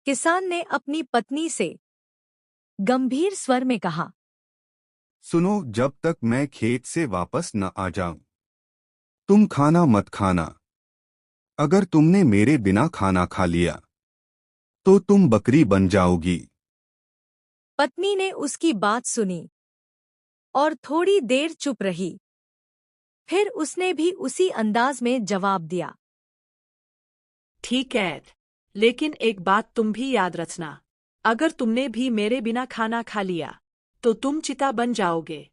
किसान ने अपनी पत्नी से गंभीर स्वर में कहा, सुनो, जब तक मैं खेत से वापस न आ जाऊं, तुम खाना मत खाना। अगर तुमने मेरे बिना खाना खा लिया तो तुम बकरी बन जाओगी। पत्नी ने उसकी बात सुनी और थोड़ी देर चुप रही। फिर उसने भी उसी अंदाज में जवाब दिया, ठीक है, लेकिन एक बात तुम भी याद रखना। अगर तुमने भी मेरे बिना खाना खा लिया तो तुम चिता बन जाओगे।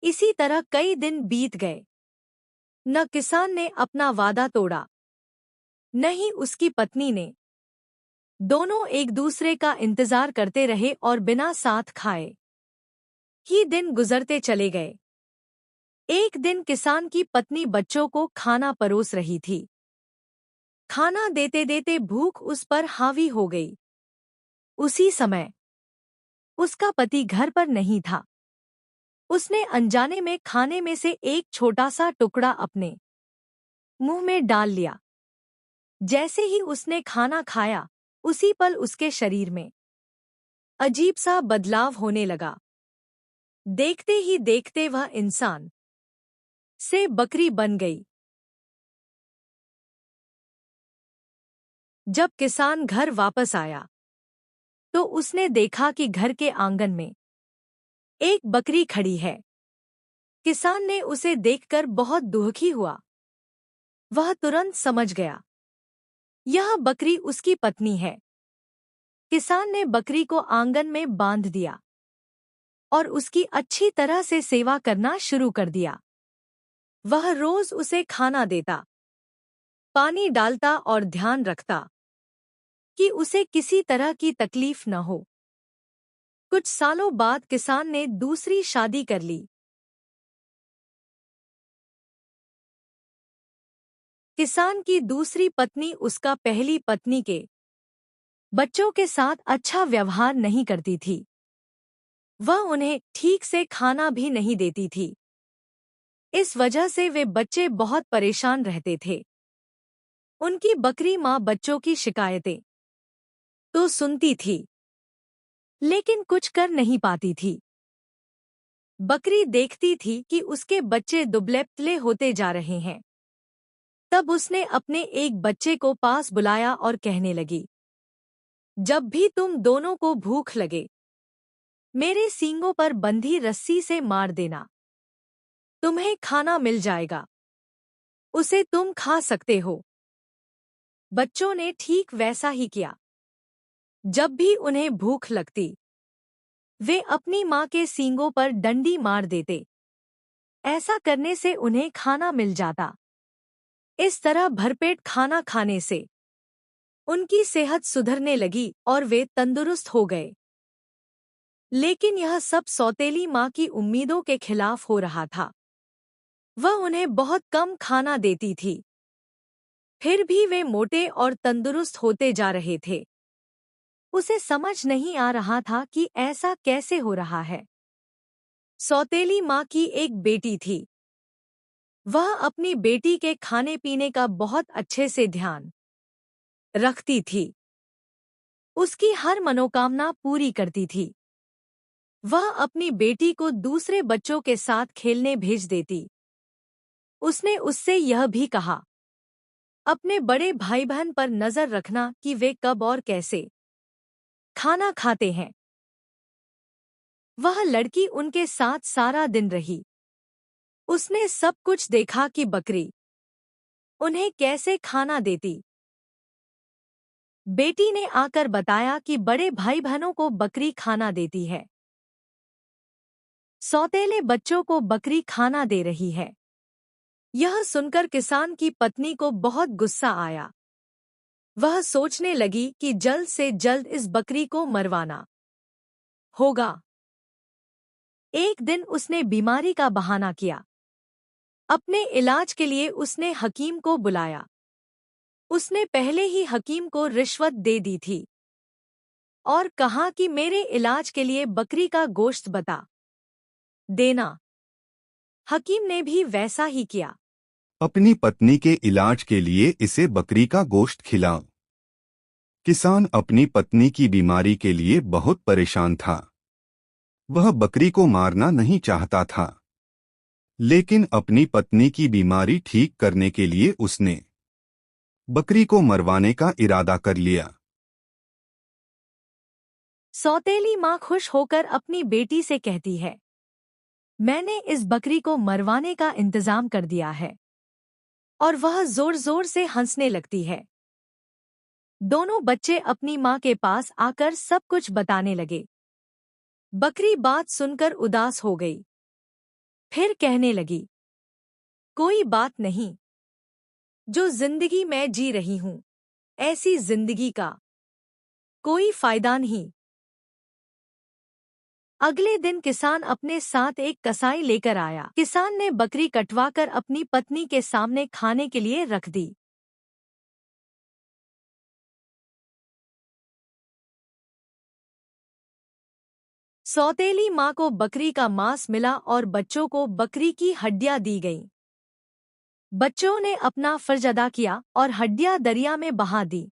इसी तरह कई दिन बीत गए। न किसान ने अपना वादा तोड़ा, न ही उसकी पत्नी ने। दोनों एक दूसरे का इंतजार करते रहे और बिना साथ खाए ही दिन गुजरते चले गए। एक दिन किसान की पत्नी बच्चों को खाना परोस रही थी। खाना देते देते भूख उस पर हावी हो गई। उसी समय उसका पति घर पर नहीं था। उसने अनजाने में खाने में से एक छोटा सा टुकड़ा अपने मुंह में डाल लिया। जैसे ही उसने खाना खाया, उसी पल उसके शरीर में अजीब सा बदलाव होने लगा। देखते ही देखते वह इंसान से बकरी बन गई। जब किसान घर वापस आया तो उसने देखा कि घर के आंगन में एक बकरी खड़ी है। किसान ने उसे देखकर बहुत दुखी हुआ। वह तुरंत समझ गया, यह बकरी उसकी पत्नी है। किसान ने बकरी को आंगन में बांध दिया और उसकी अच्छी तरह से सेवा करना शुरू कर दिया। वह रोज उसे खाना देता, पानी डालता और ध्यान रखता कि उसे किसी तरह की तकलीफ न हो। कुछ सालों बाद किसान ने दूसरी शादी कर ली। किसान की दूसरी पत्नी उसका पहली पत्नी के बच्चों के साथ अच्छा व्यवहार नहीं करती थी। वह उन्हें ठीक से खाना भी नहीं देती थी। इस वजह से वे बच्चे बहुत परेशान रहते थे। उनकी बकरी माँ बच्चों की शिकायतें तो सुनती थी, लेकिन कुछ कर नहीं पाती थी। बकरी देखती थी कि उसके बच्चे दुबले-पतले होते जा रहे हैं। तब उसने अपने एक बच्चे को पास बुलाया और कहने लगी, जब भी तुम दोनों को भूख लगे, मेरे सींगों पर बंधी रस्सी से मार देना। तुम्हें खाना मिल जाएगा। उसे तुम खा सकते हो। बच्चों ने ठीक वैसा ही किया। जब भी उन्हें भूख लगती, वे अपनी माँ के सींगों पर डंडी मार देते। ऐसा करने से उन्हें खाना मिल जाता। इस तरह भरपेट खाना खाने से उनकी सेहत सुधरने लगी और वे तंदुरुस्त हो गए। लेकिन यह सब सौतेली माँ की उम्मीदों के खिलाफ हो रहा था। वह उन्हें बहुत कम खाना देती थी, फिर भी वे मोटे और तंदुरुस्त होते जा रहे थे। उसे समझ नहीं आ रहा था कि ऐसा कैसे हो रहा है। सौतेली माँ की एक बेटी थी। वह अपनी बेटी के खाने पीने का बहुत अच्छे से ध्यान रखती थी। उसकी हर मनोकामना पूरी करती थी। वह अपनी बेटी को दूसरे बच्चों के साथ खेलने भेज देती। उसने उससे यह भी कहा, अपने बड़े भाई बहन पर नजर रखना कि वे कब और कैसे खाना खाते हैं। वह लड़की उनके साथ सारा दिन रही। उसने सब कुछ देखा कि बकरी उन्हें कैसे खाना देती। बेटी ने आकर बताया कि बड़े भाई बहनों को बकरी खाना देती है। सौतेले बच्चों को बकरी खाना दे रही है। यह सुनकर किसान की पत्नी को बहुत गुस्सा आया। वह सोचने लगी कि जल्द से जल्द इस बकरी को मरवाना होगा। एक दिन उसने बीमारी का बहाना किया। अपने इलाज के लिए उसने हकीम को बुलाया। उसने पहले ही हकीम को रिश्वत दे दी थी और कहा कि मेरे इलाज के लिए बकरी का गोश्त बता देना। हकीम ने भी वैसा ही किया। अपनी पत्नी के इलाज के लिए इसे बकरी का गोश्त खिलाओ। किसान अपनी पत्नी की बीमारी के लिए बहुत परेशान था। वह बकरी को मारना नहीं चाहता था, लेकिन अपनी पत्नी की बीमारी ठीक करने के लिए उसने बकरी को मरवाने का इरादा कर लिया। सौतेली माँ खुश होकर अपनी बेटी से कहती है, मैंने इस बकरी को मरवाने का इंतजाम कर दिया है। और वह जोर जोर से हंसने लगती है। दोनों बच्चे अपनी माँ के पास आकर सब कुछ बताने लगे। बकरी बात सुनकर उदास हो गई। फिर कहने लगी, कोई बात नहीं, जो जिंदगी मैं जी रही हूं, ऐसी जिंदगी का कोई फायदा नहीं। अगले दिन किसान अपने साथ एक कसाई लेकर आया। किसान ने बकरी कटवाकर अपनी पत्नी के सामने खाने के लिए रख दी। सौतेली माँ को बकरी का मांस मिला और बच्चों को बकरी की हड्डियां दी गईं। बच्चों ने अपना फर्ज अदा किया और हड्डियां दरिया में बहा दी।